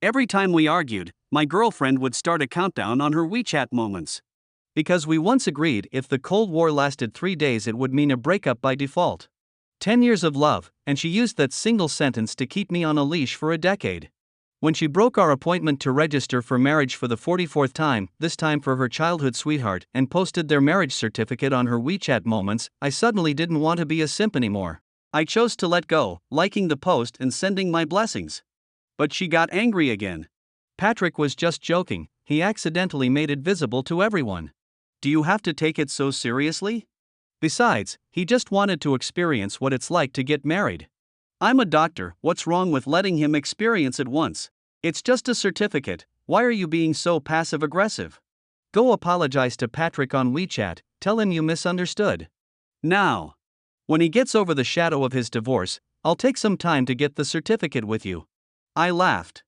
Every time we argued, my girlfriend would start a countdown on her WeChat moments. Because we once agreed if the Cold War lasted 3 days, it would mean a breakup by default. 10 years of love, and she used that single sentence to keep me on a leash for a decade. When she broke our appointment to register for marriage for the 44th time, this time for her childhood sweetheart, and posted their marriage certificate on her WeChat moments, I suddenly didn't want to be a simp anymore. I chose to let go, liking the post and sending my blessings. But she got angry again. Patrick was just joking, he accidentally made it visible to everyone. Do you have to take it so seriously? Besides, he just wanted to experience what it's like to get married. I'm a doctor, what's wrong with letting him experience it once? It's just a certificate, why are you being so passive-aggressive? Go apologize to Patrick on WeChat, tell him you misunderstood. Now. When he gets over the shadow of his divorce, I'll take some time to get the certificate with you. I laughed.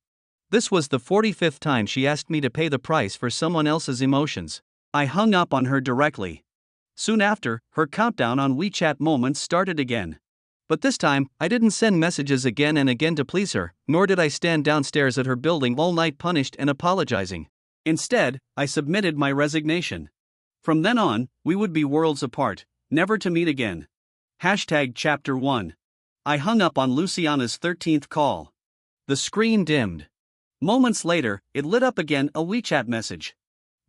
This was the 45th time she asked me to pay the price for someone else's emotions. I hung up on her directly. Soon after, her countdown on WeChat moments started again. But this time, I didn't send messages again and again to please her, nor did I stand downstairs at her building all night punished and apologizing. Instead, I submitted my resignation. From then on, we would be worlds apart, never to meet again. Chapter 1. I hung up on Luciana's 13th call. The screen dimmed. Moments later, it lit up again, a WeChat message.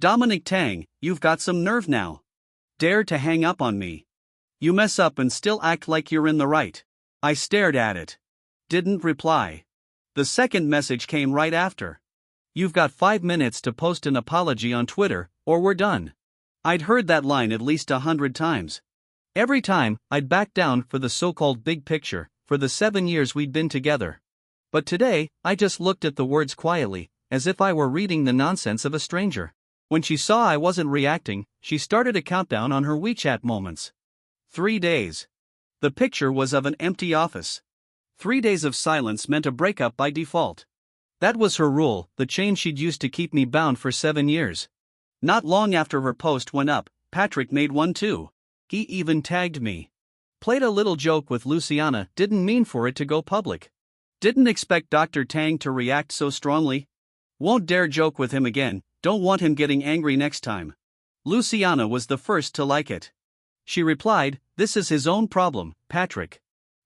Dominic Tang, you've got some nerve now. Dare to hang up on me. You mess up and still act like you're in the right. I stared at it. Didn't reply. The second message came right after. You've got 5 minutes to post an apology on Twitter, or we're done. I'd heard that line at least 100 times. Every time, I'd back down for the so-called big picture, for the 7 years we'd been together. But today, I just looked at the words quietly, as if I were reading the nonsense of a stranger. When she saw I wasn't reacting, she started a countdown on her WeChat moments. 3 days. The picture was of an empty office. 3 days of silence meant a breakup by default. That was her rule, the chain she'd used to keep me bound for 7 years. Not long after her post went up, Patrick made one too. He even tagged me. Played a little joke with Luciana, didn't mean for it to go public. Didn't expect Dr. Tang to react so strongly. Won't dare joke with him again, don't want him getting angry next time. Luciana was the first to like it. She replied, this is his own problem, Patrick.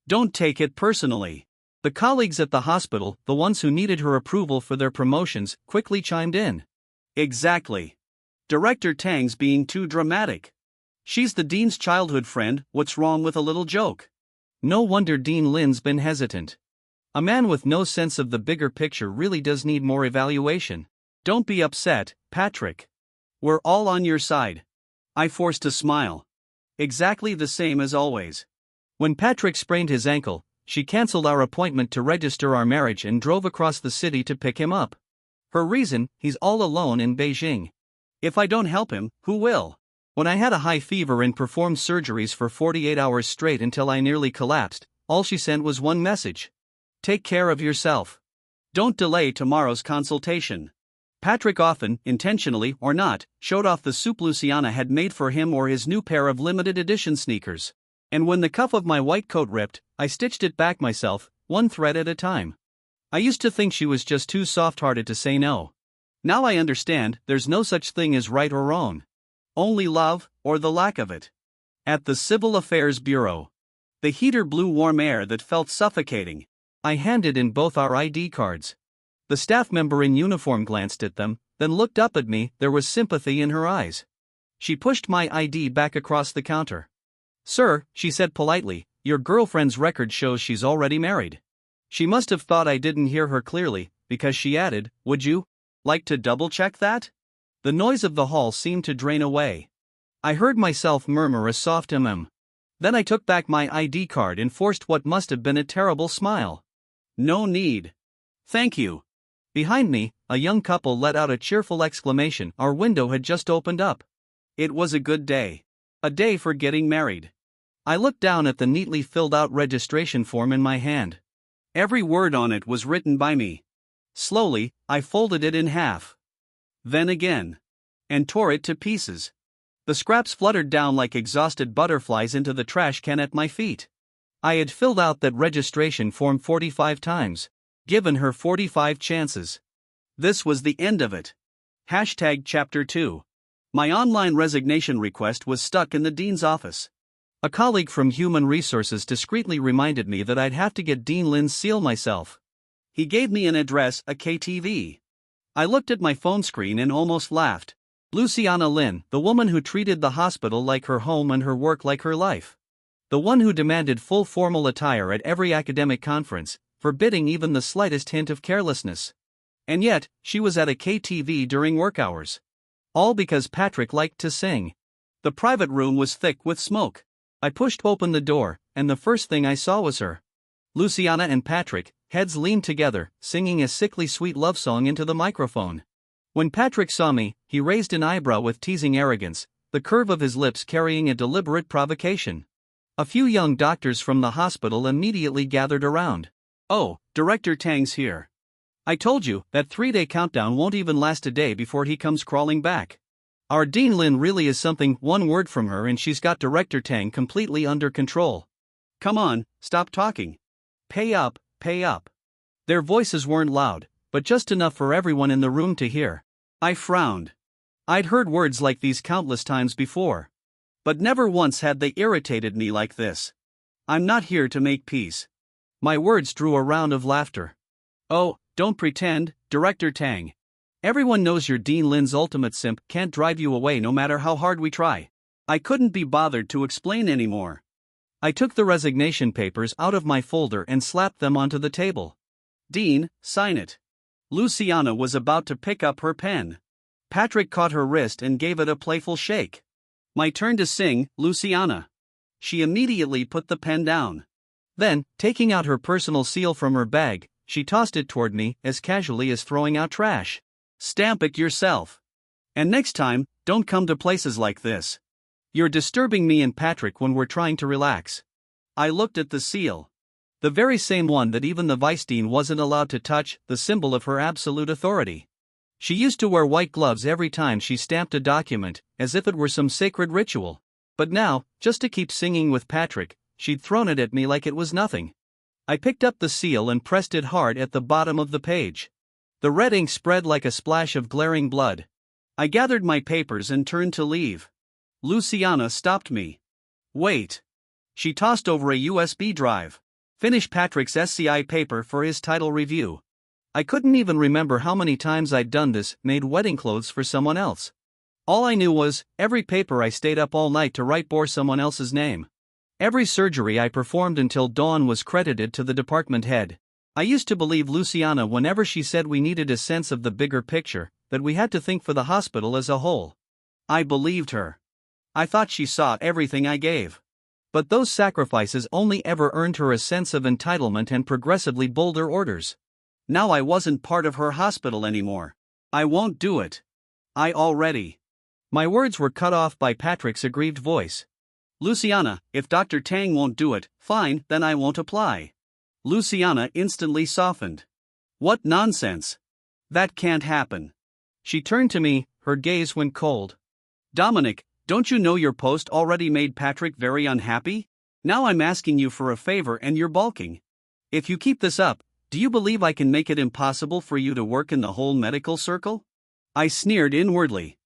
Don't take it personally. The colleagues at the hospital, the ones who needed her approval for their promotions, quickly chimed in. Exactly. Director Tang's being too dramatic. She's the dean's childhood friend, what's wrong with a little joke? No wonder Dean Lin's been hesitant. A man with no sense of the bigger picture really does need more evaluation. Don't be upset, Patrick. We're all on your side. I forced a smile. Exactly the same as always. When Patrick sprained his ankle, she canceled our appointment to register our marriage and drove across the city to pick him up. Her reason, he's all alone in Beijing. If I don't help him, who will? When I had a high fever and performed surgeries for 48 hours straight until I nearly collapsed, all she sent was one message. Take care of yourself. Don't delay tomorrow's consultation. Patrick often, intentionally or not, showed off the soup Luciana had made for him or his new pair of limited edition sneakers. And when the cuff of my white coat ripped, I stitched it back myself, one thread at a time. I used to think she was just too soft-hearted to say no. Now I understand, there's no such thing as right or wrong. Only love, or the lack of it. At the Civil Affairs Bureau. The heater blew warm air that felt suffocating. I handed in both our ID cards. The staff member in uniform glanced at them, then looked up at me, there was sympathy in her eyes. She pushed my ID back across the counter. Sir, she said politely, your girlfriend's record shows she's already married. She must have thought I didn't hear her clearly, because she added, would you like to double-check that? The noise of the hall seemed to drain away. I heard myself murmur a soft Then I took back my ID card and forced what must have been a terrible smile. No need. Thank you. Behind me, a young couple let out a cheerful exclamation. Our window had just opened up. It was a good day. A day for getting married. I looked down at the neatly filled out registration form in my hand. Every word on it was written by me. Slowly, I folded it in half. Then again. And tore it to pieces. The scraps fluttered down like exhausted butterflies into the trash can at my feet. I had filled out that registration form 45 times. Given her 45 chances. This was the end of it. Hashtag Chapter 2. My online resignation request was stuck in the dean's office. A colleague from Human Resources discreetly reminded me that I'd have to get Dean Lin's seal myself. He gave me an address, a KTV. I looked at my phone screen and almost laughed. Luciana Lin, the woman who treated the hospital like her home and her work like her life. The one who demanded full formal attire at every academic conference, forbidding even the slightest hint of carelessness. And yet, she was at a KTV during work hours. All because Patrick liked to sing. The private room was thick with smoke. I pushed open the door, and the first thing I saw was her. Luciana and Patrick, heads leaned together, singing a sickly sweet love song into the microphone. When Patrick saw me, he raised an eyebrow with teasing arrogance, the curve of his lips carrying a deliberate provocation. A few young doctors from the hospital immediately gathered around. "Oh, Director Tang's here. I told you, that 3-day countdown won't even last a day before he comes crawling back. Our Dean Lin really is something, one word from her and she's got Director Tang completely under control. Come on, stop talking. Pay up, pay up." Their voices weren't loud, but just enough for everyone in the room to hear. I frowned. I'd heard words like these countless times before. But never once had they irritated me like this. "I'm not here to make peace." My words drew a round of laughter. "Oh, don't pretend, Director Tang. Everyone knows your Dean Lin's ultimate simp can't drive you away no matter how hard we try." I couldn't be bothered to explain anymore. I took the resignation papers out of my folder and slapped them onto the table. "Dean, sign it." Luciana was about to pick up her pen. Patrick caught her wrist and gave it a playful shake. "My turn to sing, Luciana." She immediately put the pen down. Then, taking out her personal seal from her bag, she tossed it toward me as casually as throwing out trash. "Stamp it yourself. And next time, don't come to places like this. You're disturbing me and Patrick when we're trying to relax." I looked at the seal. The very same one that even the vice dean wasn't allowed to touch, the symbol of her absolute authority. She used to wear white gloves every time she stamped a document, as if it were some sacred ritual. But now, just to keep singing with Patrick, she'd thrown it at me like it was nothing. I picked up the seal and pressed it hard at the bottom of the page. The red ink spread like a splash of glaring blood. I gathered my papers and turned to leave. Luciana stopped me. "Wait." She tossed over a USB drive. "Finish Patrick's SCI paper for his title review." I couldn't even remember how many times I'd done this, made wedding clothes for someone else. All I knew was, every paper I stayed up all night to write bore someone else's name. Every surgery I performed until dawn was credited to the department head. I used to believe Luciana whenever she said we needed a sense of the bigger picture, that we had to think for the hospital as a whole. I believed her. I thought she saw everything I gave. But those sacrifices only ever earned her a sense of entitlement and progressively bolder orders. Now I wasn't part of her hospital anymore. "I won't do it. I already." My words were cut off by Patrick's aggrieved voice. "Luciana, if Dr. Tang won't do it, fine, then I won't apply." Luciana instantly softened. "What nonsense! That can't happen." She turned to me, her gaze went cold. "Dominic, don't you know your post already made Patrick very unhappy? Now I'm asking you for a favor and you're balking. If you keep this up, do you believe I can make it impossible for you to work in the whole medical circle?" I sneered inwardly.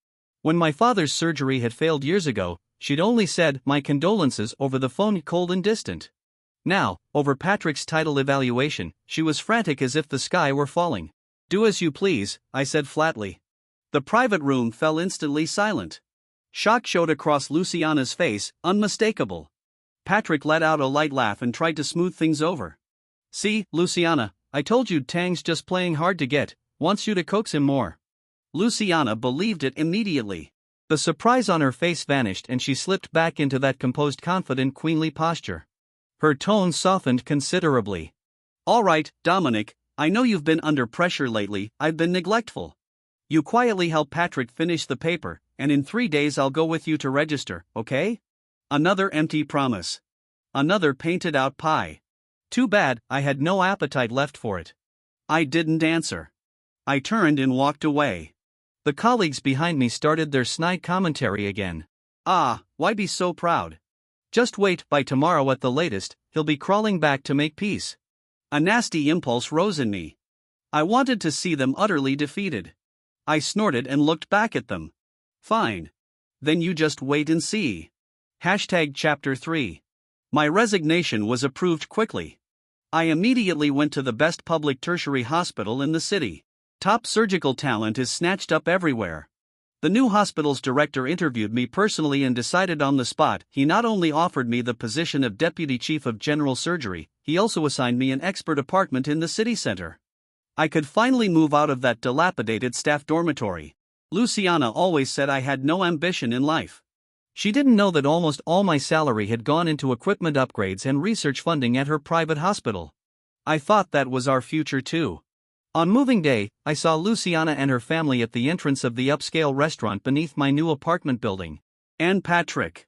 When my father's surgery had failed years ago, she'd only said my condolences over the phone, cold and distant. Now, over Patrick's title evaluation, she was frantic as if the sky were falling. "Do as you please," I said flatly. The private room fell instantly silent. Shock showed across Luciana's face, unmistakable. Patrick let out a light laugh and tried to smooth things over. "See, Luciana, I told you Tang's just playing hard to get, wants you to coax him more." Luciana believed it immediately. The surprise on her face vanished and she slipped back into that composed, confident, queenly posture. Her tone softened considerably. "All right, Dominic, I know you've been under pressure lately, I've been neglectful. You quietly help Patrick finish the paper, and in 3 days I'll go with you to register, okay?" Another empty promise. Another painted out pie. Too bad, I had no appetite left for it. I didn't answer. I turned and walked away. The colleagues behind me started their snide commentary again. "Ah, why be so proud? Just wait, by tomorrow at the latest, he'll be crawling back to make peace." A nasty impulse rose in me. I wanted to see them utterly defeated. I snorted and looked back at them. Fine. Then you just wait and see. Chapter 3. My resignation was approved quickly. I immediately went to the best public tertiary hospital in the city. Top surgical talent is snatched up everywhere. The new hospital's director interviewed me personally and decided on the spot. He not only offered me the position of deputy chief of general surgery, he also assigned me an expert apartment in the city center. I could finally move out of that dilapidated staff dormitory. Luciana always said I had no ambition in life. She didn't know that almost all my salary had gone into equipment upgrades and research funding at her private hospital. I thought that was our future too. On moving day, I saw Luciana and her family at the entrance of the upscale restaurant beneath my new apartment building. And Patrick.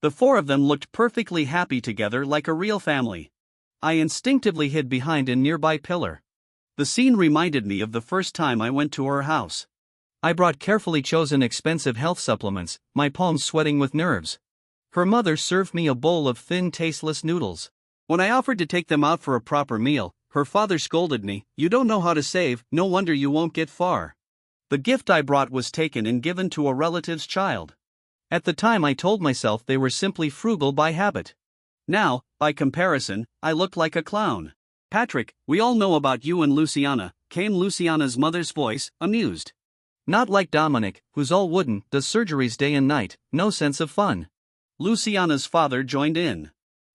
The four of them looked perfectly happy together like a real family. I instinctively hid behind a nearby pillar. The scene reminded me of the first time I went to her house. I brought carefully chosen expensive health supplements, my palms sweating with nerves. Her mother served me a bowl of thin, tasteless noodles. When I offered to take them out for a proper meal, her father scolded me, "You don't know how to save, no wonder you won't get far." The gift I brought was taken and given to a relative's child. At the time I told myself they were simply frugal by habit. Now, by comparison, I looked like a clown. "Patrick, we all know about you and Luciana," came Luciana's mother's voice, amused. "Not like Dominic, who's all wooden, does surgeries day and night, no sense of fun." Luciana's father joined in.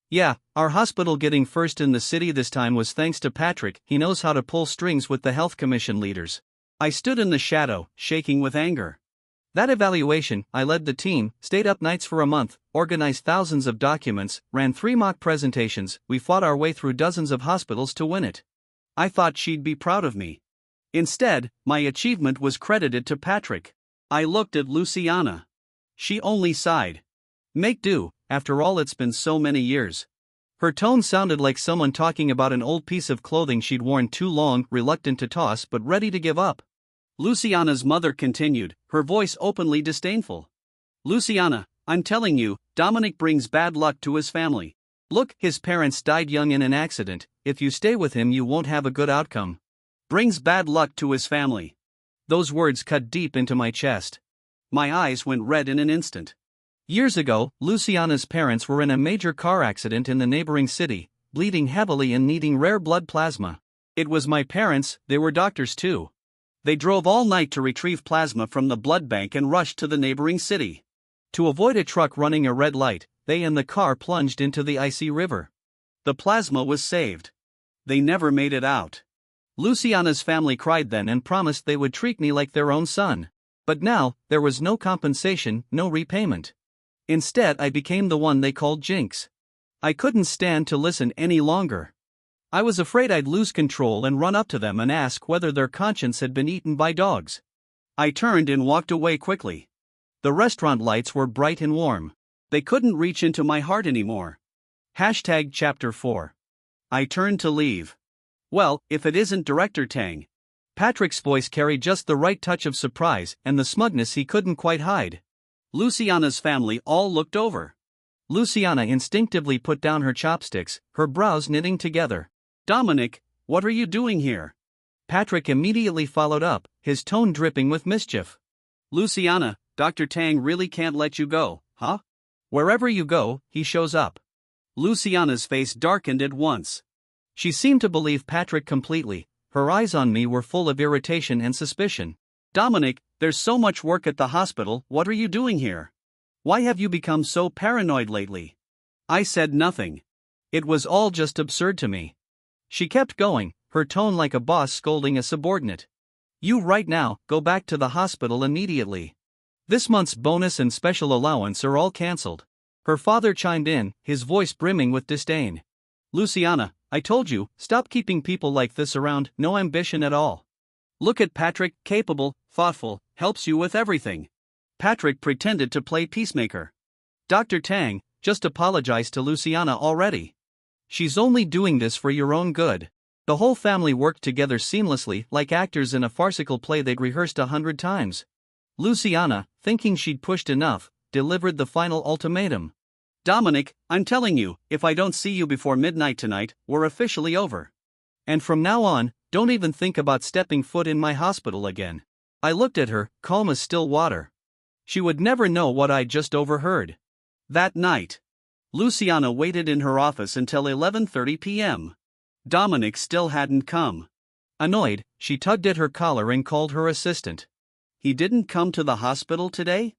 "Yeah, our hospital getting first in the city this time was thanks to Patrick. He knows how to pull strings with the health commission leaders." I stood in the shadow, shaking with anger. That evaluation, I led the team, stayed up nights for a month, organized thousands of documents, ran 3 mock presentations, we fought our way through dozens of hospitals to win it. I thought she'd be proud of me. Instead, my achievement was credited to Patrick. I looked at Luciana. She only sighed. "Make do, after all it's been so many years." Her tone sounded like someone talking about an old piece of clothing she'd worn too long, reluctant to toss but ready to give up. Luciana's mother continued, her voice openly disdainful. "Luciana, I'm telling you, Dominic brings bad luck to his family. Look, his parents died young in an accident. If you stay with him you won't have a good outcome. Brings bad luck to his family." Those words cut deep into my chest. My eyes went red in an instant. Years ago, Luciana's parents were in a major car accident in the neighboring city, bleeding heavily and needing rare blood plasma. It was my parents, they were doctors too. They drove all night to retrieve plasma from the blood bank and rushed to the neighboring city. To avoid a truck running a red light, they and the car plunged into the icy river. The plasma was saved. They never made it out. Luciana's family cried then and promised they would treat me like their own son. But now, there was no compensation, no repayment. Instead, I became the one they called Jinx. I couldn't stand to listen any longer. I was afraid I'd lose control and run up to them and ask whether their conscience had been eaten by dogs. I turned and walked away quickly. The restaurant lights were bright and warm. They couldn't reach into my heart anymore. Chapter 4. I turned to leave. "Well, if it isn't Director Tang." Patrick's voice carried just the right touch of surprise and the smugness he couldn't quite hide. Luciana's family all looked over. Luciana instinctively put down her chopsticks, her brows knitting together. "Dominic, what are you doing here?" Patrick immediately followed up, his tone dripping with mischief. "Luciana, Dr. Tang really can't let you go, huh? Wherever you go, he shows up." Luciana's face darkened at once. She seemed to believe Patrick completely. Her eyes on me were full of irritation and suspicion. "Dominic, there's so much work at the hospital, what are you doing here? Why have you become so paranoid lately?" I said nothing. It was all just absurd to me. She kept going, her tone like a boss scolding a subordinate. "You right now, go back to the hospital immediately. This month's bonus and special allowance are all cancelled." Her father chimed in, his voice brimming with disdain. "Luciana, I told you, stop keeping people like this around, no ambition at all. Look at Patrick, capable, thoughtful, helps you with everything." Patrick pretended to play peacemaker. "Dr. Tang, just apologize to Luciana already. She's only doing this for your own good." The whole family worked together seamlessly, like actors in a farcical play they'd rehearsed 100 times. Luciana, thinking she'd pushed enough, delivered the final ultimatum. "Dominic, I'm telling you, if I don't see you before midnight tonight, we're officially over. And from now on, Don't even think about stepping foot in my hospital again. I looked at her, calm as still water. She would never know what I'd just overheard. That night, Luciana waited in her office until 11:30 p.m. Dominic still hadn't come. Annoyed, she tugged at her collar and called her assistant. He didn't come to the hospital today?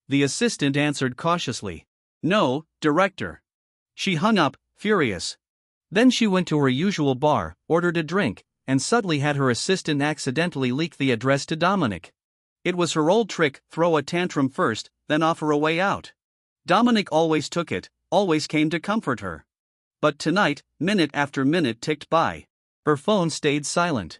The assistant answered cautiously. No, director. She hung up, furious. Then she went to her usual bar, ordered a drink, and suddenly had her assistant accidentally leak the address to Dominic. It was her old trick, throw a tantrum first, then offer a way out. Dominic always took it, always came to comfort her. But tonight, minute after minute ticked by. Her phone stayed silent.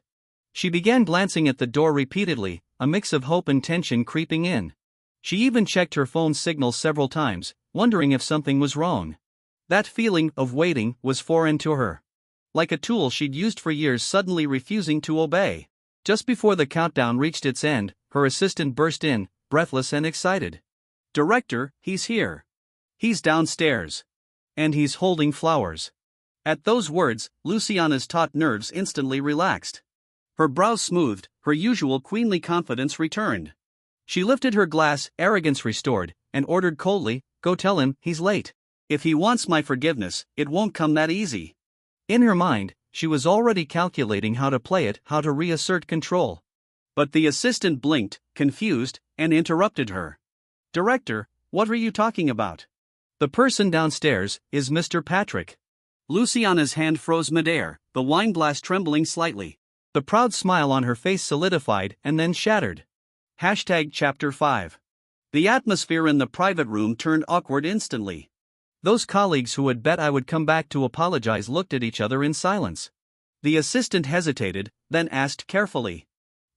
She began glancing at the door repeatedly, a mix of hope and tension creeping in. She even checked her phone's signal several times, wondering if something was wrong. That feeling of waiting was foreign to her. Like a tool she'd used for years suddenly refusing to obey. Just before the countdown reached its end, her assistant burst in, breathless and excited. Director, he's here. He's downstairs. And he's holding flowers. At those words, Luciana's taut nerves instantly relaxed. Her brows smoothed, her usual queenly confidence returned. She lifted her glass, arrogance restored, and ordered coldly, go tell him he's late. If he wants my forgiveness, it won't come that easy. In her mind, she was already calculating how to play it, how to reassert control. But the assistant blinked, confused, and interrupted her. Director, what are you talking about? The person downstairs is Mr. Patrick. Luciana's hand froze midair, the wine glass trembling slightly. The proud smile on her face solidified and then shattered. Chapter 5. The atmosphere in the private room turned awkward instantly. Those colleagues who had bet I would come back to apologize looked at each other in silence. The assistant hesitated, then asked carefully.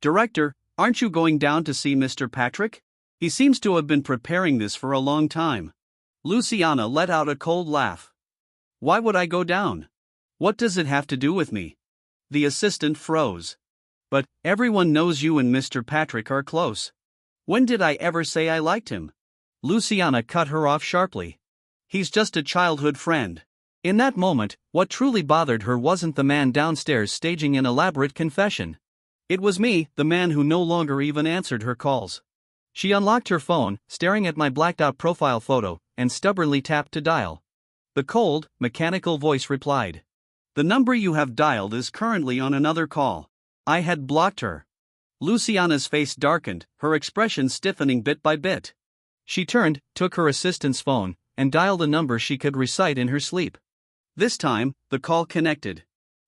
Director, aren't you going down to see Mr. Patrick? He seems to have been preparing this for a long time. Luciana let out a cold laugh. Why would I go down? What does it have to do with me? The assistant froze. But everyone knows you and Mr. Patrick are close. When did I ever say I liked him? Luciana cut her off sharply. He's just a childhood friend. In that moment, what truly bothered her wasn't the man downstairs staging an elaborate confession. It was me, the man who no longer even answered her calls. She unlocked her phone, staring at my blacked-out profile photo, and stubbornly tapped to dial. The cold, mechanical voice replied. The number you have dialed is currently on another call. I had blocked her. Luciana's face darkened, her expression stiffening bit by bit. She turned, took her assistant's phone, and dialed a number she could recite in her sleep. This time, the call connected.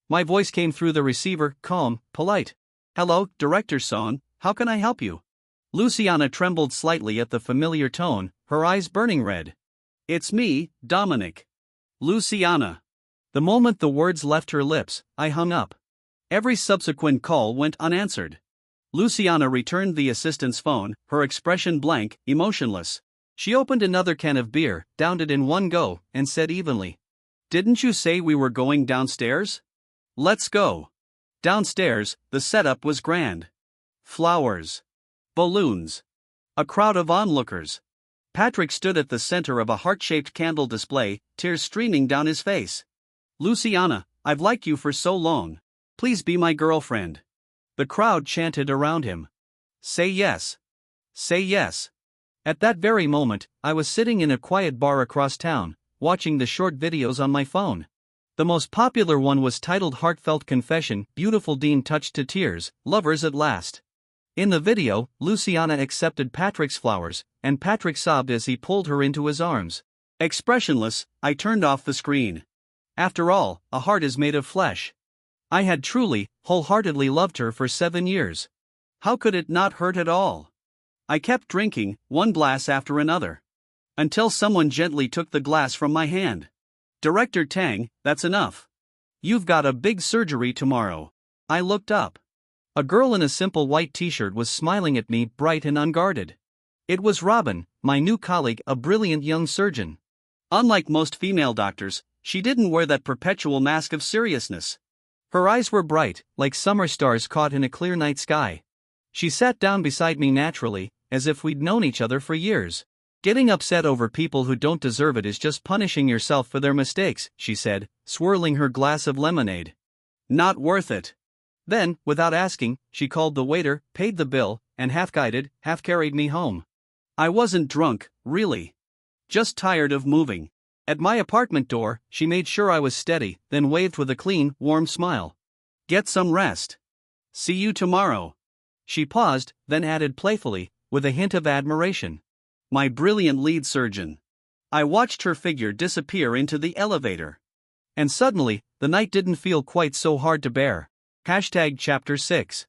My voice came through the receiver, calm, polite. Hello, Director Son, how can I help you? Luciana trembled slightly at the familiar tone, her eyes burning red. It's me, Dominic. Luciana. The moment the words left her lips, I hung up. Every subsequent call went unanswered. Luciana returned the assistant's phone, her expression blank, emotionless. She opened another can of beer, downed it in one go, and said evenly. Didn't you say we were going downstairs? Let's go. Downstairs, the setup was grand. Flowers. Balloons. A crowd of onlookers. Patrick stood at the center of a heart-shaped candle display, tears streaming down his face. Luciana, I've liked you for so long. Please be my girlfriend. The crowd chanted around him. Say yes. Say yes. At that very moment, I was sitting in a quiet bar across town, watching the short videos on my phone. The most popular one was titled Heartfelt Confession, Beautiful Dean Touched to Tears, Lovers at Last. In the video, Luciana accepted Patrick's flowers, and Patrick sobbed as he pulled her into his arms. Expressionless, I turned off the screen. After all, a heart is made of flesh. I had truly, wholeheartedly loved her for 7 years. How could it not hurt at all? I kept drinking, one glass after another. Until someone gently took the glass from my hand. Director Tang, that's enough. You've got a big surgery tomorrow. I looked up. A girl in a simple white t-shirt was smiling at me, bright and unguarded. It was Robin, my new colleague, a brilliant young surgeon. Unlike most female doctors, she didn't wear that perpetual mask of seriousness. Her eyes were bright, like summer stars caught in a clear night sky. She sat down beside me naturally, as if we'd known each other for years. Getting upset over people who don't deserve it is just punishing yourself for their mistakes, she said, swirling her glass of lemonade. Not worth it. Then, without asking, she called the waiter, paid the bill, and half-guided, half-carried me home. I wasn't drunk, really. Just tired of moving. At my apartment door, she made sure I was steady, then waved with a clean, warm smile. Get some rest. See you tomorrow. She paused, then added playfully, with a hint of admiration. My brilliant lead surgeon. I watched her figure disappear into the elevator. And suddenly, the night didn't feel quite so hard to bear. Chapter 6.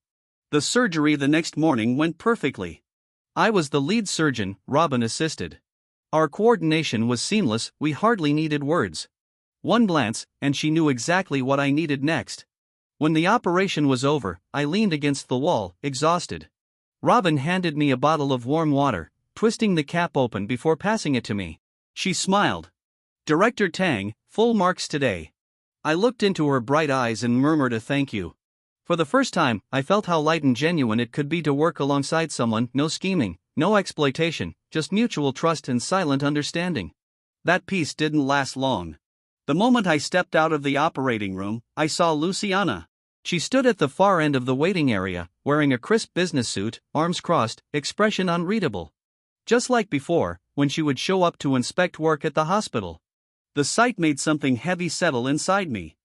The surgery the next morning went perfectly. I was the lead surgeon, Robin assisted. Our coordination was seamless, we hardly needed words. One glance, and she knew exactly what I needed next. When the operation was over, I leaned against the wall, exhausted. Robin handed me a bottle of warm water, twisting the cap open before passing it to me. She smiled. Director Tang, full marks today. I looked into her bright eyes and murmured a thank you. For the first time, I felt how light and genuine it could be to work alongside someone, no scheming, no exploitation, just mutual trust and silent understanding. That peace didn't last long. The moment I stepped out of the operating room, I saw Luciana. She stood at the far end of the waiting area, wearing a crisp business suit, arms crossed, expression unreadable. Just like before, when she would show up to inspect work at the hospital. The sight made something heavy settle inside me.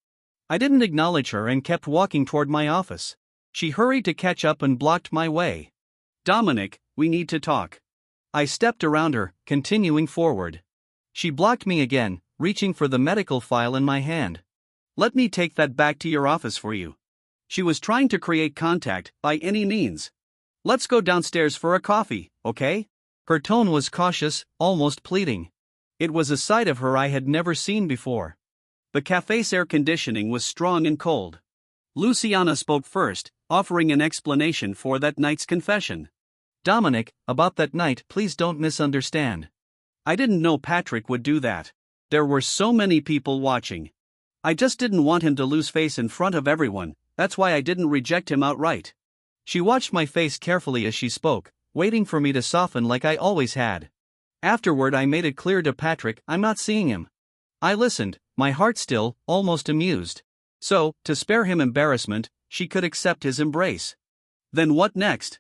I didn't acknowledge her and kept walking toward my office. She hurried to catch up and blocked my way. Dominic, we need to talk. I stepped around her, continuing forward. She blocked me again, reaching for the medical file in my hand. Let me take that back to your office for you. She was trying to create contact, by any means. Let's go downstairs for a coffee, okay? Her tone was cautious, almost pleading. It was a side of her I had never seen before. The cafe's air conditioning was strong and cold. Luciana spoke first, offering an explanation for that night's confession. Dominic, about that night, please don't misunderstand. I didn't know Patrick would do that. There were so many people watching. I just didn't want him to lose face in front of everyone, that's why I didn't reject him outright. She watched my face carefully as she spoke, waiting for me to soften like I always had. Afterward, I made it clear to Patrick I'm not seeing him. I listened, my heart still, almost amused. So, to spare him embarrassment, she could accept his embrace. Then what next?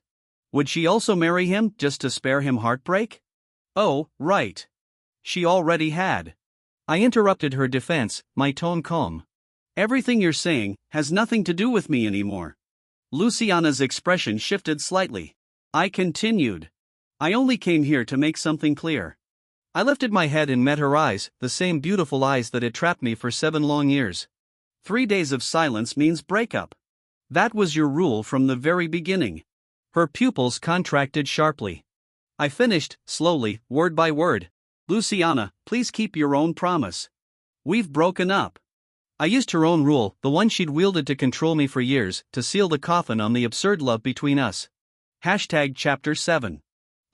Would she also marry him just to spare him heartbreak? Oh, right. She already had. I interrupted her defense, my tone calm. Everything you're saying has nothing to do with me anymore. Luciana's expression shifted slightly. I continued. I only came here to make something clear. I lifted my head and met her eyes, the same beautiful eyes that had trapped me for 7 long years. 3 days of silence means breakup. That was your rule from the very beginning. Her pupils contracted sharply. I finished, slowly, word by word. Luciana, please keep your own promise. We've broken up. I used her own rule, the one she'd wielded to control me for years, to seal the coffin on the absurd love between us. Chapter 7.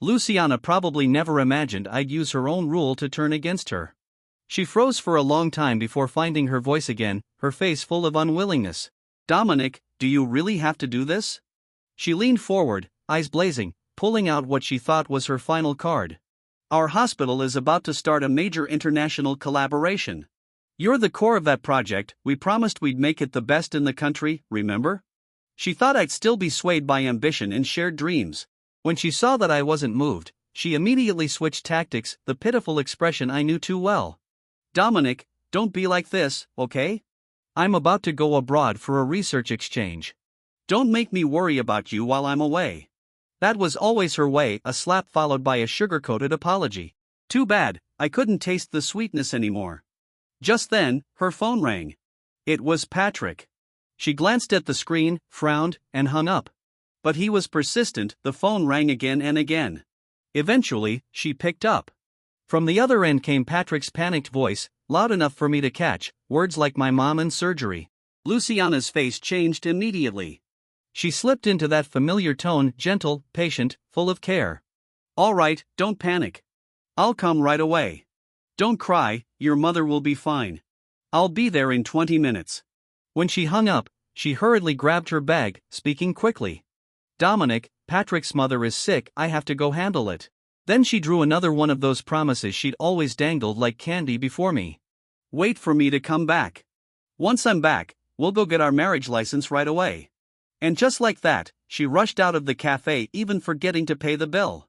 Luciana probably never imagined I'd use her own rule to turn against her. She froze for a long time before finding her voice again, her face full of unwillingness. Dominic, do you really have to do this? She leaned forward, eyes blazing, pulling out what she thought was her final card. Our hospital is about to start a major international collaboration. You're the core of that project, we promised we'd make it the best in the country, remember? She thought I'd still be swayed by ambition and shared dreams. When she saw that I wasn't moved, she immediately switched tactics, the pitiful expression I knew too well. Dominic, don't be like this, okay? I'm about to go abroad for a research exchange. Don't make me worry about you while I'm away. That was always her way, a slap followed by a sugar-coated apology. Too bad, I couldn't taste the sweetness anymore. Just then, her phone rang. It was Patrick. She glanced at the screen, frowned, and hung up. But he was persistent, the phone rang again and again. Eventually, she picked up. From the other end came Patrick's panicked voice, loud enough for me to catch, words like my mom and surgery. Luciana's face changed immediately. She slipped into that familiar tone, gentle, patient, full of care. All right, don't panic. I'll come right away. Don't cry, your mother will be fine. I'll be there in 20 minutes. When she hung up, she hurriedly grabbed her bag, speaking quickly. Dominic, Patrick's mother is sick, I have to go handle it. Then she drew another one of those promises she'd always dangled like candy before me. Wait for me to come back. Once I'm back, we'll go get our marriage license right away. And just like that, she rushed out of the cafe, even forgetting to pay the bill.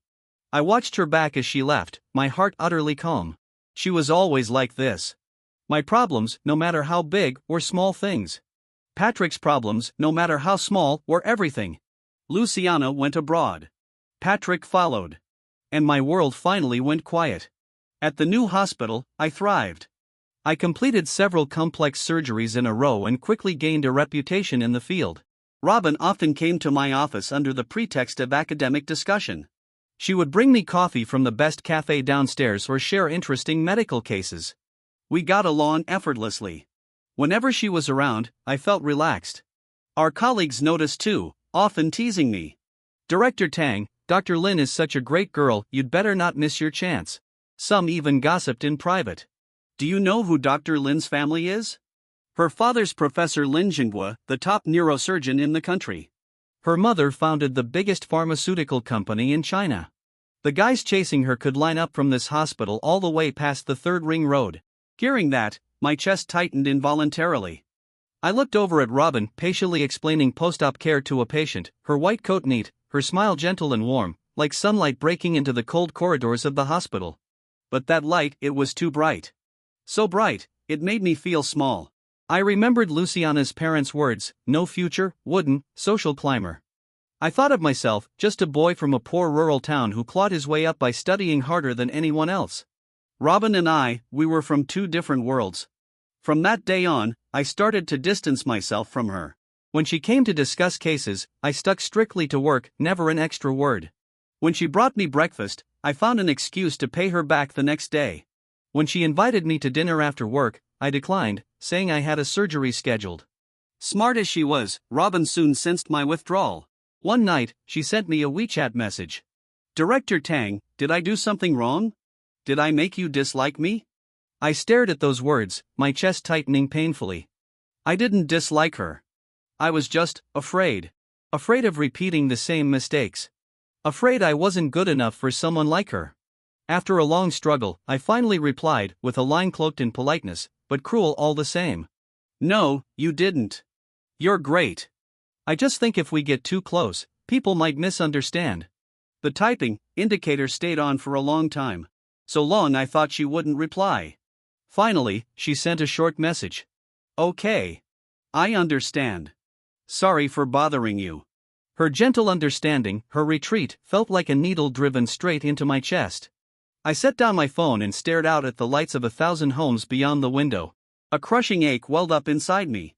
I watched her back as she left, my heart utterly calm. She was always like this. My problems, no matter how big, were small things. Patrick's problems, no matter how small, were everything. Luciana went abroad. Patrick followed. And my world finally went quiet. At the new hospital, I thrived. I completed several complex surgeries in a row and quickly gained a reputation in the field. Robin often came to my office under the pretext of academic discussion. She would bring me coffee from the best cafe downstairs or share interesting medical cases. We got along effortlessly. Whenever she was around, I felt relaxed. Our colleagues noticed too, often teasing me. "Director Tang, Dr. Lin is such a great girl, you'd better not miss your chance." Some even gossiped in private. Do you know who Dr. Lin's family is? Her father's Professor Lin Jinghua, the top neurosurgeon in the country. Her mother founded the biggest pharmaceutical company in China. The guys chasing her could line up from this hospital all the way past the Third Ring Road. Hearing that, my chest tightened involuntarily. I looked over at Robin, patiently explaining post-op care to a patient, her white coat neat, her smile gentle and warm, like sunlight breaking into the cold corridors of the hospital. But that light, it was too bright. So bright, it made me feel small. I remembered Luciana's parents' words, no future, wooden, social climber. I thought of myself, just a boy from a poor rural town who clawed his way up by studying harder than anyone else. Robin and I, we were from two different worlds. From that day on, I started to distance myself from her. When she came to discuss cases, I stuck strictly to work, never an extra word. When she brought me breakfast, I found an excuse to pay her back the next day. When she invited me to dinner after work, I declined, saying I had a surgery scheduled. Smart as she was, Robin soon sensed my withdrawal. One night, she sent me a WeChat message. "Director Tang, did I do something wrong? Did I make you dislike me?" I stared at those words, my chest tightening painfully. I didn't dislike her. I was just afraid. Afraid of repeating the same mistakes. Afraid I wasn't good enough for someone like her. After a long struggle, I finally replied, with a line cloaked in politeness, but cruel all the same. "No, you didn't. You're great. I just think if we get too close, people might misunderstand." The typing indicator stayed on for a long time. So long I thought she wouldn't reply. Finally, she sent a short message. "Okay. I understand. Sorry for bothering you." Her gentle understanding, her retreat, felt like a needle driven straight into my chest. I set down my phone and stared out at the lights of 1,000 homes beyond the window. A crushing ache welled up inside me.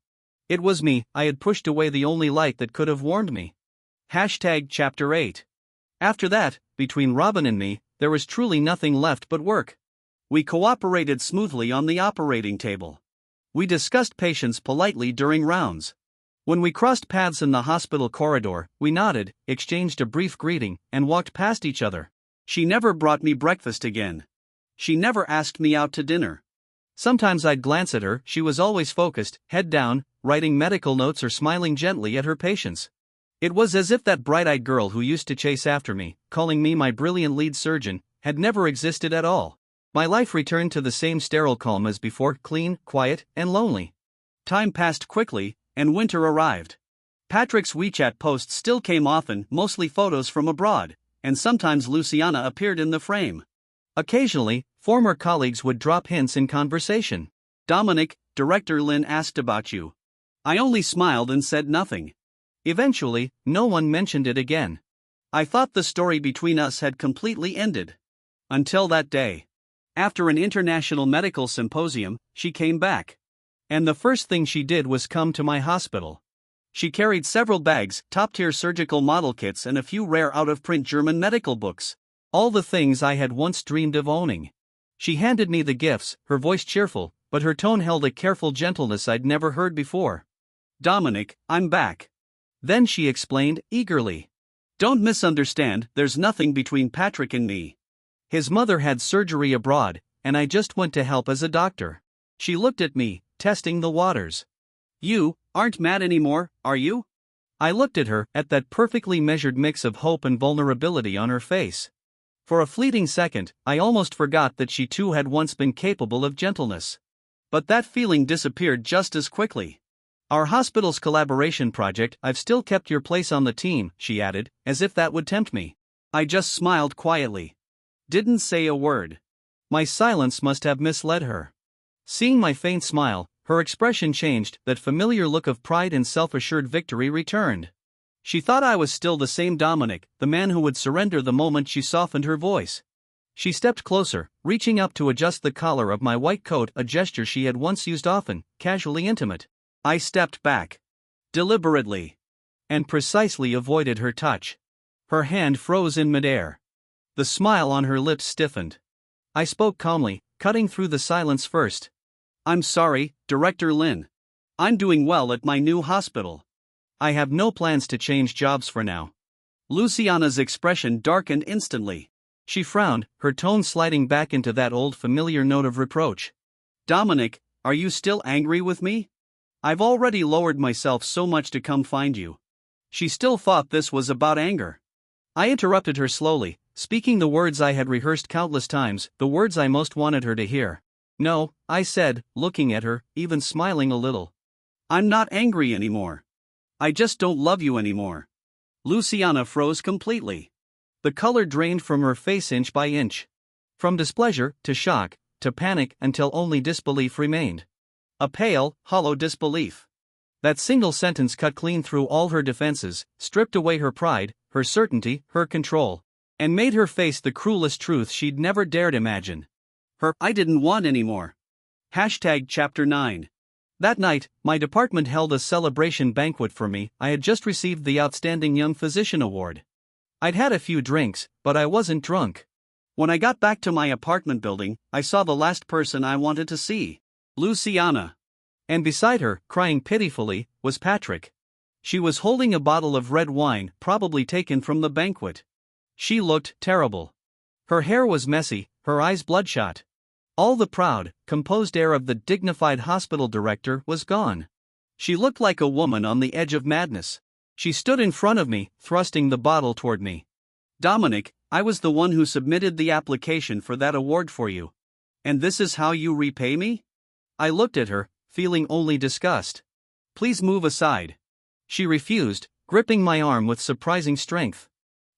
It was me, I had pushed away the only light that could have warmed me. Chapter 8. After that, between Robin and me, there was truly nothing left but work. We cooperated smoothly on the operating table. We discussed patients politely during rounds. When we crossed paths in the hospital corridor, we nodded, exchanged a brief greeting, and walked past each other. She never brought me breakfast again. She never asked me out to dinner. Sometimes I'd glance at her, she was always focused, head down, writing medical notes or smiling gently at her patients. It was as if that bright-eyed girl who used to chase after me, calling me my brilliant lead surgeon, had never existed at all. My life returned to the same sterile calm as before, clean, quiet, and lonely. Time passed quickly, and winter arrived. Patrick's WeChat posts still came often, mostly photos from abroad, and sometimes Luciana appeared in the frame. Occasionally, former colleagues would drop hints in conversation. "Dominic, Director Lin asked about you." I only smiled and said nothing. Eventually, no one mentioned it again. I thought the story between us had completely ended. Until that day. After an international medical symposium, she came back. And the first thing she did was come to my hospital. She carried several bags, top-tier surgical model kits and a few rare out-of-print German medical books. All the things I had once dreamed of owning. She handed me the gifts, her voice cheerful, but her tone held a careful gentleness I'd never heard before. "Dominic, I'm back." Then she explained, eagerly. "Don't misunderstand, there's nothing between Patrick and me. His mother had surgery abroad, and I just went to help as a doctor." She looked at me, testing the waters. "You aren't mad anymore, are you?" I looked at her, at that perfectly measured mix of hope and vulnerability on her face. For a fleeting second, I almost forgot that she too had once been capable of gentleness. But that feeling disappeared just as quickly. Our hospital's collaboration project. I've still kept your place on the team, she added, as if that would tempt me. I just smiled quietly. Didn't say a word. My silence must have misled her. Seeing my faint smile, her expression changed, that familiar look of pride and self-assured victory returned. She thought I was still the same Dominic, the man who would surrender the moment she softened her voice. She stepped closer, reaching up to adjust the collar of my white coat, a gesture she had once used often, casually intimate. I stepped back. Deliberately. And precisely avoided her touch. Her hand froze in midair. The smile on her lips stiffened. I spoke calmly, cutting through the silence first. I'm sorry, Director Lin. I'm doing well at my new hospital. I have no plans to change jobs for now. Luciana's expression darkened instantly. She frowned, her tone sliding back into that old familiar note of reproach. Dominic, are you still angry with me? I've already lowered myself so much to come find you. She still thought this was about anger. I interrupted her slowly, speaking the words I had rehearsed countless times, the words I most wanted her to hear. No, I said, looking at her, even smiling a little. I'm not angry anymore. I just don't love you anymore. Luciana froze completely. The color drained from her face inch by inch. From displeasure, to shock, to panic, until only disbelief remained. A pale, hollow disbelief. That single sentence cut clean through all her defenses, stripped away her pride, her certainty, her control, and made her face the cruelest truth she'd never dared imagine. I didn't want anymore. Chapter 9. That night, my department held a celebration banquet for me. I had just received the Outstanding Young Physician Award. I'd had a few drinks, but I wasn't drunk. When I got back to my apartment building, I saw the last person I wanted to see. Luciana. And beside her, crying pitifully, was Patrick. She was holding a bottle of red wine, probably taken from the banquet. She looked terrible. Her hair was messy, her eyes bloodshot. All the proud, composed air of the dignified hospital director was gone. She looked like a woman on the edge of madness. She stood in front of me, thrusting the bottle toward me. Dominic, I was the one who submitted the application for that award for you. And this is how you repay me? I looked at her, feeling only disgust. Please move aside. She refused, gripping my arm with surprising strength.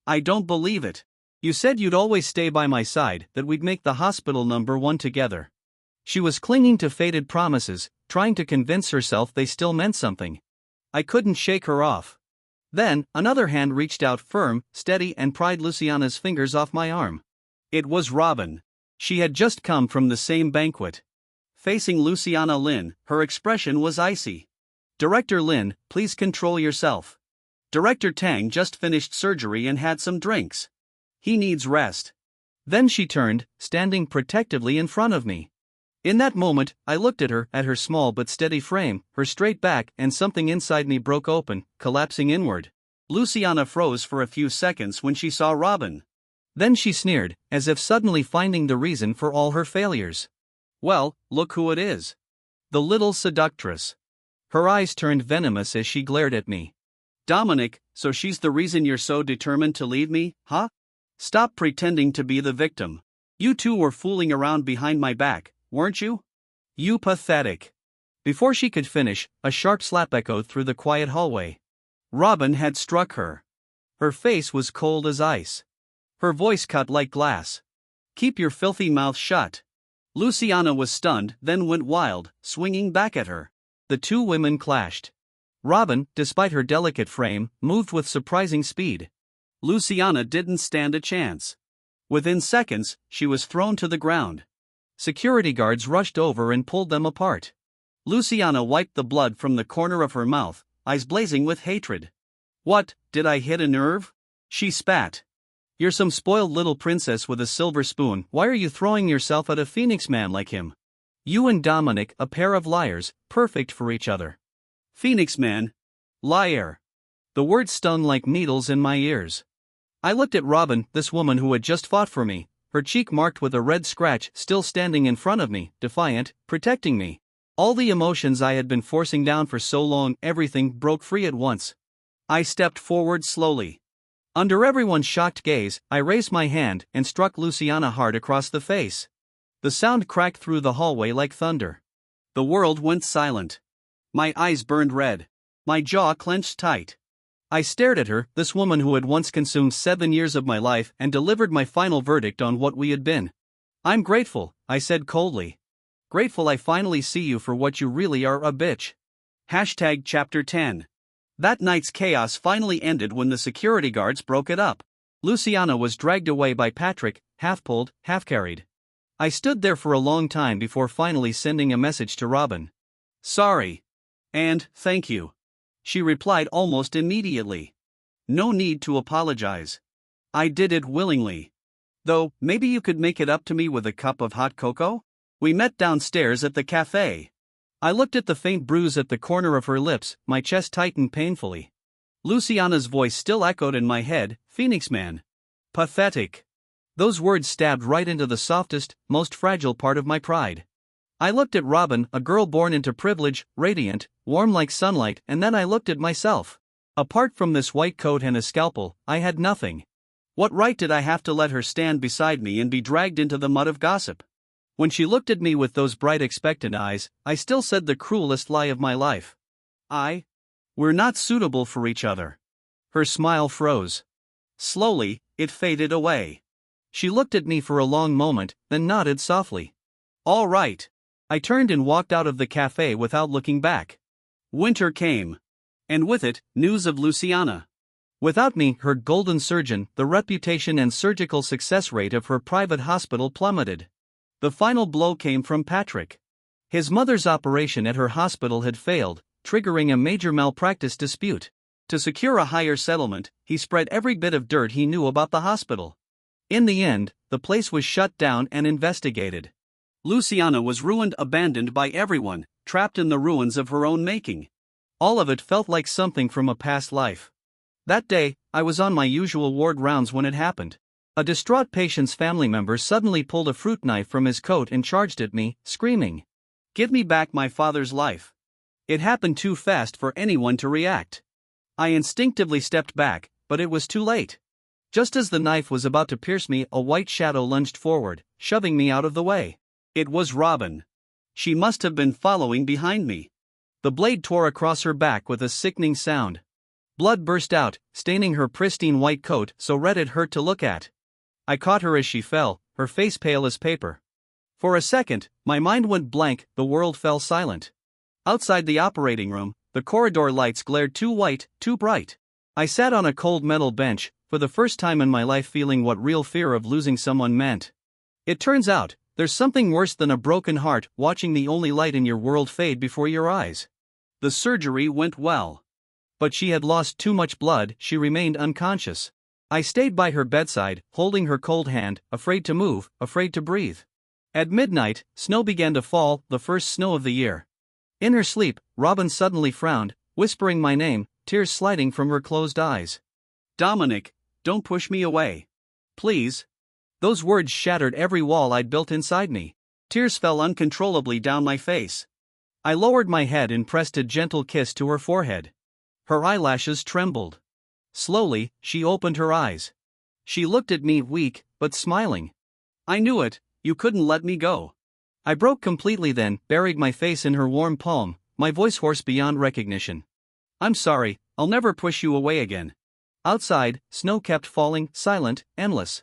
I don't believe it. You said you'd always stay by my side, that we'd make the hospital #1 together. She was clinging to faded promises, trying to convince herself they still meant something. I couldn't shake her off. Then, another hand reached out firm, steady, and pried Luciana's fingers off my arm. It was Robin. She had just come from the same banquet. Facing Luciana Lin, her expression was icy. Director Lin, please control yourself. Director Tang just finished surgery and had some drinks. He needs rest. Then she turned, standing protectively in front of me. In that moment, I looked at her small but steady frame, her straight back, and something inside me broke open, collapsing inward. Luciana froze for a few seconds when she saw Robin. Then she sneered, as if suddenly finding the reason for all her failures. Well, look who it is. The little seductress. Her eyes turned venomous as she glared at me. Dominic, so she's the reason you're so determined to leave me, huh? Stop pretending to be the victim. You two were fooling around behind my back, weren't you? You pathetic. Before she could finish, a sharp slap echoed through the quiet hallway. Robin had struck her. Her face was cold as ice. Her voice cut like glass. Keep your filthy mouth shut. Luciana was stunned, then went wild, swinging back at her. The two women clashed. Robin, despite her delicate frame, moved with surprising speed. Luciana didn't stand a chance. Within seconds, she was thrown to the ground. Security guards rushed over and pulled them apart. Luciana wiped the blood from the corner of her mouth, eyes blazing with hatred. What, did I hit a nerve? She spat. You're some spoiled little princess with a silver spoon. Why are you throwing yourself at a Phoenix man like him? You and Dominic, a pair of liars, perfect for each other. Phoenix man? Liar. The words stung like needles in my ears. I looked at Robin, this woman who had just fought for me, her cheek marked with a red scratch, still standing in front of me, defiant, protecting me. All the emotions I had been forcing down for so long, everything broke free at once. I stepped forward slowly. Under everyone's shocked gaze, I raised my hand and struck Luciana hard across the face. The sound cracked through the hallway like thunder. The world went silent. My eyes burned red. My jaw clenched tight. I stared at her, this woman who had once consumed 7 years of my life and delivered my final verdict on what we had been. I'm grateful, I said coldly. Grateful I finally see you for what you really are, a bitch. Hashtag Chapter 10. That night's chaos finally ended when the security guards broke it up. Luciana was dragged away by Patrick, half-pulled, half-carried. I stood there for a long time before finally sending a message to Robin. Sorry. And, thank you. She replied almost immediately. No need to apologize. I did it willingly. Though, maybe you could make it up to me with a cup of hot cocoa? We met downstairs at the cafe. I looked at the faint bruise at the corner of her lips, my chest tightened painfully. Luciana's voice still echoed in my head, Phoenix Man. Pathetic. Those words stabbed right into the softest, most fragile part of my pride. I looked at Robin, a girl born into privilege, radiant, warm like sunlight, and then I looked at myself. Apart from this white coat and a scalpel, I had nothing. What right did I have to let her stand beside me and be dragged into the mud of gossip? When she looked at me with those bright expectant eyes, I still said the cruelest lie of my life. We're not suitable for each other. Her smile froze. Slowly, it faded away. She looked at me for a long moment, then nodded softly. All right. I turned and walked out of the cafe without looking back. Winter came. And with it, news of Luciana. Without me, her golden surgeon, the reputation and surgical success rate of her private hospital plummeted. The final blow came from Patrick. His mother's operation at her hospital had failed, triggering a major malpractice dispute. To secure a higher settlement, he spread every bit of dirt he knew about the hospital. In the end, the place was shut down and investigated. Luciana was ruined, abandoned by everyone, trapped in the ruins of her own making. All of it felt like something from a past life. That day, I was on my usual ward rounds when it happened. A distraught patient's family member suddenly pulled a fruit knife from his coat and charged at me, screaming, "Give me back my father's life." It happened too fast for anyone to react. I instinctively stepped back, but it was too late. Just as the knife was about to pierce me, a white shadow lunged forward, shoving me out of the way. It was Robin. She must have been following behind me. The blade tore across her back with a sickening sound. Blood burst out, staining her pristine white coat so red it hurt to look at. I caught her as she fell, her face pale as paper. For a second, my mind went blank, the world fell silent. Outside the operating room, the corridor lights glared too white, too bright. I sat on a cold metal bench, for the first time in my life feeling what real fear of losing someone meant. It turns out, there's something worse than a broken heart, watching the only light in your world fade before your eyes. The surgery went well. But she had lost too much blood, she remained unconscious. I stayed by her bedside, holding her cold hand, afraid to move, afraid to breathe. At midnight, snow began to fall, the first snow of the year. In her sleep, Robin suddenly frowned, whispering my name, tears sliding from her closed eyes. Dominic, don't push me away. Please. Those words shattered every wall I'd built inside me. Tears fell uncontrollably down my face. I lowered my head and pressed a gentle kiss to her forehead. Her eyelashes trembled. Slowly, she opened her eyes. She looked at me, weak, but smiling. I knew it, you couldn't let me go. I broke completely then, buried my face in her warm palm, my voice hoarse beyond recognition. I'm sorry, I'll never push you away again. Outside, snow kept falling, silent, endless.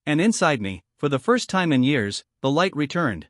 And inside me, for the first time in years, the light returned.